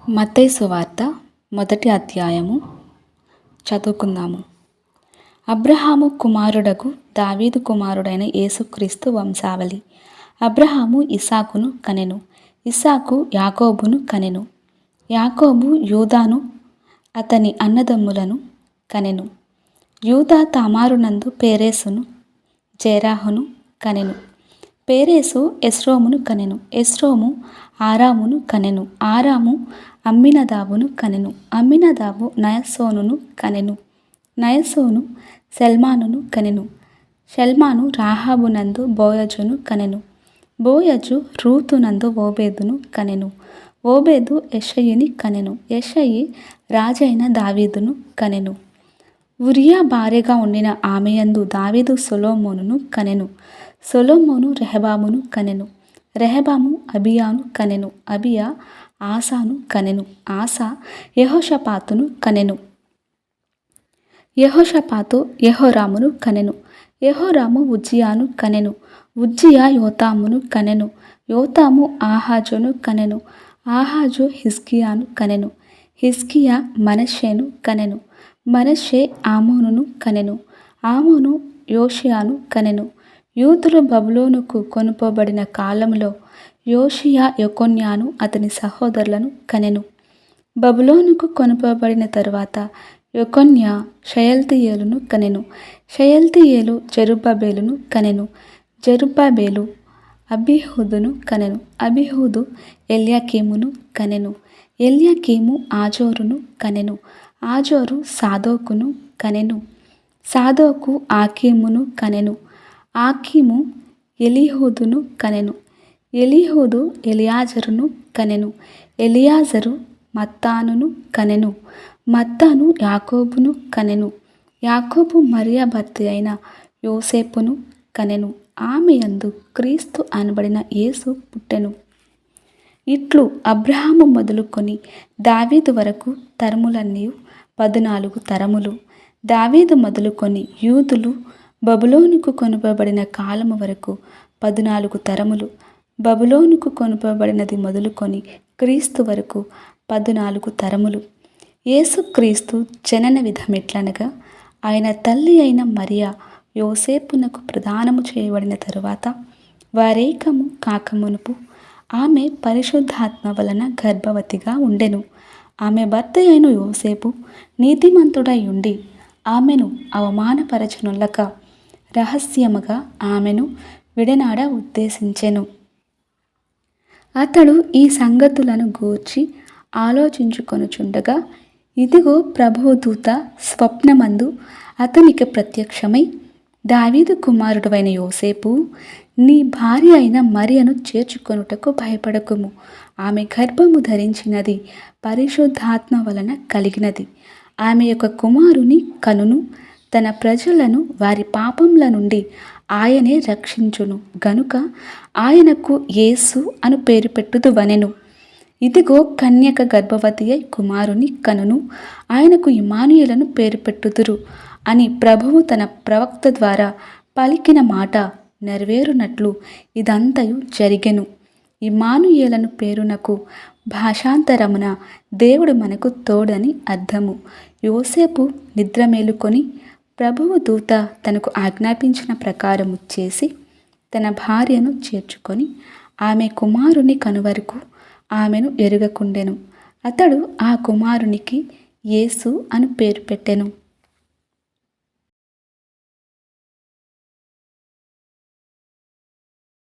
మత్తయి సువార్త 1వ అధ్యాయము చదువుకుందాము. అబ్రహాము కుమారుడగు దావీదు కుమారుడైన యేసుక్రీస్తు వంశావళి. అబ్రహాము ఇస్సాకును కనెను, ఇస్సాకు యాకోబును కనెను, యాకోబు యూదాను అతని అన్నదమ్ములను కనెను. యూదా తామారునందు పేరేసును జేరాహును కనెను. పేరేసు ఎస్రోమును కనెను, ఎస్రోము ఆరామును కనెను, ఆరాము అమ్మినదాబును కనెను, అమ్మినదాబు నయస్సోనును కనెను, నయస్సోను సల్మానును కనెను, షల్మాను రాహాబునందు బోయజును కనెను, బోయజు రూతునందు ఓబేదును కనెను, ఓబేదు యెషయిని కనెను, యెషయి రాజైన దావీదును కనెను. ఉరియా భార్యగా ఉండిన ఆమెయందు దావీదు సొలొమోనును కనెను, సొలొమోను రెహబామును కనెను, రెహబాము అబియాను కనెను, అబియా ఆసాను కనెను, ఆసా యెహోషాపాతును కనెను, యెహోషాపాతు యెహోరామును కనెను, యెహోరాము ఉజ్జియాను కనెను, ఉజ్జియా యోతామును కనెను, యోతాము ఆహాజును కనెను, ఆహాజు హిజ్కియాను కనెను, హిజ్కియా మనష్షేను కనెను, మనష్షే ఆమోనును కనెను, ఆమోను యోషియాను కనెను. యూదులు బబులోనుకు కొనుపోబడిన కాలంలో యోషియా యెకొన్యాను అతని సహోదరులను కనెను. బబులోనుకు కొనుపోబడిన తరువాత యెకొన్యా షయల్తీయేలును కనెను, షయల్తీయేలు జెరుబ్బబేలును కనెను, జెరుబ్బబేలు అబీహూదును కనెను, అబీహూదు ఎల్యాకీమును కనెను, ఎల్యాకీము ఆజోరును కనెను, ఆజోరు సాదోకును కనెను, సాదోకు ఆకీమును కనెను, ఆకీము ఎలీహూదును కనెను, ఎలీహూదు ఎలియాజరును కనెను, ఎలియాజరు మత్తానును కనెను, మత్తాను యాకోబును కనెను, యాకోబు మరియ భర్త అయిన యోసేపును కనెను, ఆమెయందు క్రీస్తు అనబడిన యేసు పుట్టెను. ఇట్లు అబ్రహాము మొదలుకొని దావీదు వరకు తరములన్నీ 14 తరములు. దావీదు మొదలుకొని యూదులు బబులోనుకు కొనుపోబడిన కాలము వరకు 14 తరములు. బబులోనుకు కొనుపోబడినది మొదలుకొని క్రీస్తు వరకు 14 తరములు. యేసుక్రీస్తు జనన విధమెట్లనగా, ఆయన తల్లి అయిన మరియ యోసేపునకు ప్రదానము చేయబడిన తరువాత వారేకము కాకమునుపు ఆమె పరిశుద్ధాత్మ వలన గర్భవతిగా ఉండెను. ఆమె భర్త అయిన యోసేపు నీతిమంతుడై ఉండి ఆమెను అవమానపరచనులక రహస్యముగా ఆమెను విడనాడ ఉద్దేశించెను. అతడు ఈ సంగతులను గూర్చి ఆలోచించుకొనుచుండగా, ఇదిగో ప్రభువు దూత స్వప్నమందు అతనికి ప్రత్యక్షమై, దావీదు కుమారుడవైన యోసేపు, నీ భార్య అయిన మరియను చేర్చుకొనుటకు భయపడకుము. ఆమె గర్భము ధరించినది పరిశుద్ధాత్మ వలన కలిగినది. ఆమె యొక్క కుమారుని కనును. తన ప్రజలను వారి పాపముల నుండి ఆయనే రక్షించును గనుక ఆయనకు యేసు అను పేరు పెట్టుదువనెను. ఇదిగో కన్యక గర్భవతి అయి కుమారుని కనును, ఆయనకు ఇమ్మానుయేలను పేరు పెట్టుదురు అని ప్రభువు తన ప్రవక్త ద్వారా పలికిన మాట నెరవేరునట్లు ఇదంతయు జరిగెను. ఇమ్మానుయేలను పేరునకు భాషాంతరమున దేవుడు మనకు తోడని అర్థము. యోసేపు నిద్ర మేలుకొని ప్రభువు దూత తనకు ఆజ్ఞాపించిన ప్రకారము చేసి తన భార్యను చేర్చుకొని ఆమె కుమారుని కనువరకు ఆమెను ఎరుగకుండెను. అతడు ఆ కుమారునికి యేసు అను పేరు పెట్టెను.